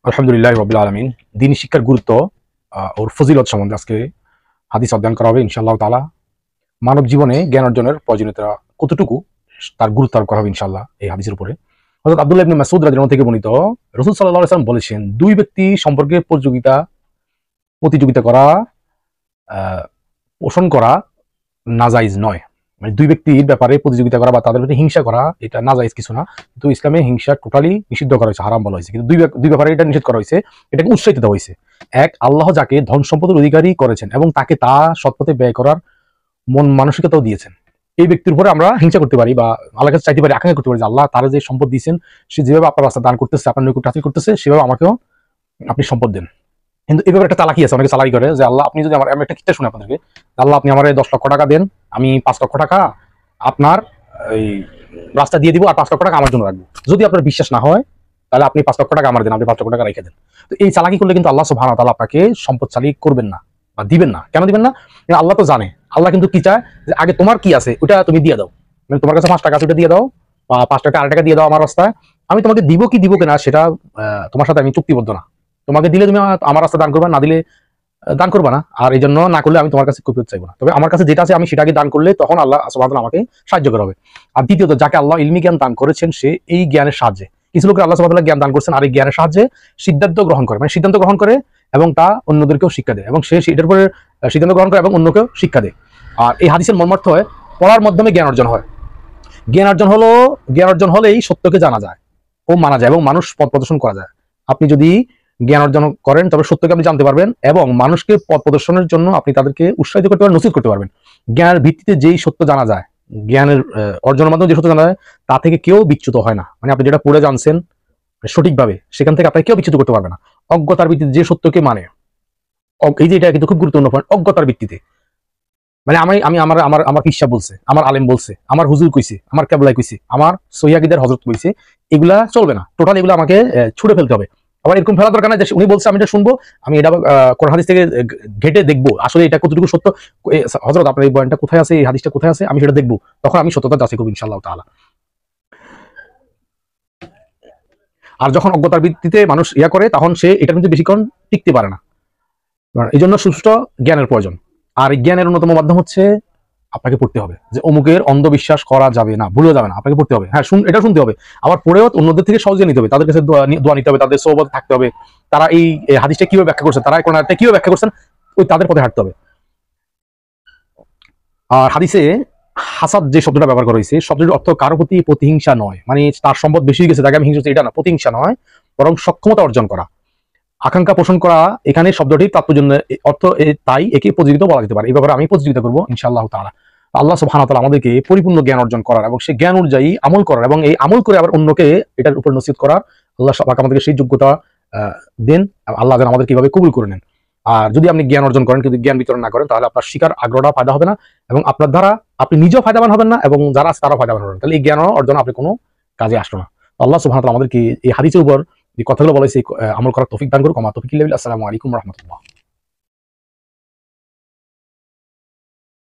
আলহামদুলিল্লাহ রাব্বিল আলামিন। দিন শিক্ষার গুরুত্ব ওর ফজিলত সম্বন্ধে আজকে হাদিস অধ্যয়ন করা হবে ইনশাআল্লাহ তাআলা। মানব জীবনে জ্ঞান অর্জনের প্রয়োজনীয়তা কতটুকু তার গুরুত্ব আরোপ করা হবে ইনশাআল্লাহ এই হাদিসের উপরে। হযরত আব্দুল্লাহ ইবনে মাসউদ রাদিয়াল্লাহু থেকে বর্ণিত, রাসূল সাল্লাল্লাহু আলাইহি ওয়াসাল্লাম বলেছেন, দুই ব্যক্তি সম্পর্কে প্রতিযোগিতা করা, পোষণ করা নাজায়েজ নয়। মানে দুই ব্যক্তির ব্যাপারে প্রতিযোগিতা করা বা তাদের প্রতি হিংসা করা এটা নাজায়েজ কিছু না, কিন্তু ইসলামে হিংসা টোটালি নিষিদ্ধ করা হয়েছে, হারাম বলা হয়েছে। কিন্তু দুই ব্যাপারে এটা নিষেধ করা হয়েছে, এটাকে উৎসাহিত দেওয়া হয়েছে। এক, আল্লাহ যাকে ধন সম্পদের অধিকারী করেছেন এবং তাকে তা সৎপথে ব্যয় করার মন মানসিকতাও দিয়েছেন, এই ব্যক্তির উপরে আমরা হিংসা করতে পারি বা আল্লাহর কাছে চাইতে পারি, আকাঙ্ক্ষা করতে পারি যে আল্লাহ তারা যে সম্পদ দিয়েছেন, সে যেভাবে আপনার রাস্তা দান করতেছে, আপনার নৈকট্য হাসিল করতেছে, সেভাবে আমাকেও আপনি সম্পদ দেন। কিন্তু এভাবে একটা চালাকি আছে, অনেকে চালাকি করে যে আল্লাহ আপনি যদি আমি একটা কিচ্ছা শুনে আপনাদেরকে, আল্লাহ আপনি আমার 10 লক্ষ টাকা দেন, আমি 5 লক্ষ টাকা আপনার এই রাস্তা দিয়ে দিব, আর 5 লক্ষ টাকা আমার জন্য রাখবো। যদি আপনার বিশ্বাস না হয় তাহলে আপনি 5 লক্ষ টাকা আমার দেন, আপনি 5 লক্ষ টাকা রেখে দেন। তো এই চালাকি করলে কিন্তু আল্লাহ সুবহানাহু ওয়া তাআলা আপনাকে সম্পদশালী করবেন না বা দিবেন না। কেন দিবেন না? আল্লাহ তো জানে। আল্লাহ কিন্তু কি চায় যে আগে তোমার কি আছে ওটা তুমি দিয়ে দাও। মানে তোমার কাছে 5 টাকা আছে ওটা দিয়ে দাও, বা 5 টাকা আর টাকা দিয়ে দাও আমার রাস্তায়। আমি তোমাকে দিব কি দিব কিনা সেটা তোমার সাথে আমি চুক্তিবদ্ধ না। তোমাকে দিলে তুমি আমার রাস্তা দান করবা, না দিলে দান করবা না। আর এই জন্য না করলে আমি তোমার কাছে কপিয়ত চাইবো না। তবে আমার কাছে যেটা আছে আমি সেটাকে দান করলে তখন আল্লাহ সুবহানাহু ওয়া তাআলা আমাকে সাহায্য করা হবে। আর দ্বিতীয়ত, যাকে আল্লাহ ইলমি জ্ঞান দান করেছেন সে এই জ্ঞানের সাহায্যে, কিছু লোকের আল্লাহ সুবহানাহু ওয়া তাআলা জ্ঞান দান করেছেন আর এই জ্ঞানের সাহায্যে সিদ্ধান্ত গ্রহণ করে, মানে সিদ্ধান্ত গ্রহণ করে এবং তা অন্যদেরকেও শিক্ষা দেয়, এবং সে এটার উপরে সিদ্ধান্ত গ্রহণ করে এবং অন্যকেও শিক্ষা দেয়। আর এই হাদিসের মর্মার্থ হয় পড়ার মাধ্যমে জ্ঞান অর্জন হয়। জ্ঞান অর্জন হলেই সত্যকে জানা যায় ও মানা যায় এবং মানুষ পথ প্রদর্শন করা যায়। আপনি যদি জ্ঞান অর্জন করেন তবে সত্যকে আপনি জানতে পারবেন এবং মানুষকে পথ প্রদর্শনের জন্য আপনি তাদেরকে উৎসাহিত করতে পারবেন, নসিহত করতে পারবেন। জ্ঞানের ভিত্তিতে যেই সত্য জানা যায়, জ্ঞানের অর্জনের মাধ্যমে যে সত্য জানা যায়, তা থেকে কেউ বিচ্যুত হয় না। মানে আপনি যেটা পড়ে জানছেন সঠিকভাবে, সেখান থেকে আপনাকে কেউ বিচ্যুত করতে পারবে না। অজ্ঞতার ভিত্তিতে যে সত্যকে মানে, এই যে এটা কিন্তু খুব গুরুত্বপূর্ণ পয়েন্ট, অজ্ঞতার ভিত্তিতে। মানে আমি আমার আমার আমার পিসা বলছে, আমার আলেম বলছে, আমার হুজুর কইছে, আমার কেবলাই কইছে, আমার সহিয়াকিদের হযরত কইছে, এগুলা চলবে না। টোটাল এগুলো আমাকে ছুড়ে ফেলতে হবে। আবার এরকম ফেলা দরকার না যে উনি বলছে আমি এটা শুনবো, আমি এটা কোরআন হাদিস থেকে ঘেটে দেখবো আসলে এটা কতটুকু সত্য। হযরত আপনার এই বয়ানটা কোথায় আছে, এই হাদিসটা কোথায় আছে, আমি সেটা দেখবো, তখন আমি সত্যতা যাচাই করবো ইনশাআল্লাহ তাআলা। আর যখন অজ্ঞতার ভিত্তিতে মানুষ করে, তখন সে এটা কিন্তু বেশিক্ষণ টিকতে পারে না। এই জন্য সুষ্ঠু জ্ঞানের প্রয়োজন। আর জ্ঞানের অন্যতম মাধ্যম হচ্ছে আপনাকে পড়তে হবে যে অমুকের অন্ধবিশ্বাস করা যাবে না, ভুলেও যাবে না, আপনাকে পড়তে হবে। হ্যাঁ, এটা শুনতে হবে, আবার পড়েও অন্যদের থেকে সহজে নিতে হবে, তাদের কাছে দোয়া নিতে হবে, তাদের সোহবতে থাকতে হবে। তারা এই হাদিসটা কিভাবে ব্যাখ্যা করছে, তারা কোন আয়াতটা কিভাবে ব্যাখ্যা করছেন, ওই তাদের পথে হাঁটতে হবে। আর হাদিসে হাসাদ যে শব্দটা ব্যবহার করা হয়েছে, শব্দটির অর্থ কারো প্রতি প্রতিহিংসা নয়, মানে তার সম্পদ বেশি হয়ে গেছে তাকে আমি হিংসা, এটা না, প্রতিহিংসা নয়, বরং সক্ষমতা অর্জন করা, আকাঙ্ক্ষা পোষণ করা। এখানে শব্দটির তাৎপর্য অর্থ তাই একে প্রতিযোগিতা বলা যেতে পারে। এই ব্যাপারে আমি প্রতিযোগিতা করবো ইনশাআল্লাহ তাআলা। আল্লাহ সুবহানাহু ওয়া তাআলা আমাদেরকে পরিপূর্ণ জ্ঞান অর্জন করার এবং সেই জ্ঞান অনুযায়ী আমল করার এবং এই আমল করে আবার অন্যকে এটার উপর নসিহত করার আল্লাহ পাক আমাদেরকে সেই যোগ্যতা দেন। আল্লাহ যেন আমাদের কিভাবে কবুল করে নেন। আর যদি আপনি জ্ঞান অর্জন করেন কিন্তু জ্ঞান বিতরণ না করেন, তাহলে আপনার শিকার আগ্রহটা ফায়দা হবে না এবং আপনার দ্বারা আপনি নিজেও ফায়দাবান হবেন না এবং যারা আছে তারাও ফায়দাবান হবেন। তাহলে এই জ্ঞান অর্জন আপনি কোনো কাজে আসলো না। আল্লাহ সুবহানাহু ওয়া তাআলা আমাদেরকে এই হাদিসের উপর যে কথাগুলো বলেছে আমল করার তৌফিক দান করুক। আমার তৌফিক ইল্লা বিল্লাহ। আসসালামু আলাইকুম ওয়া রাহমাতুল্লাহ।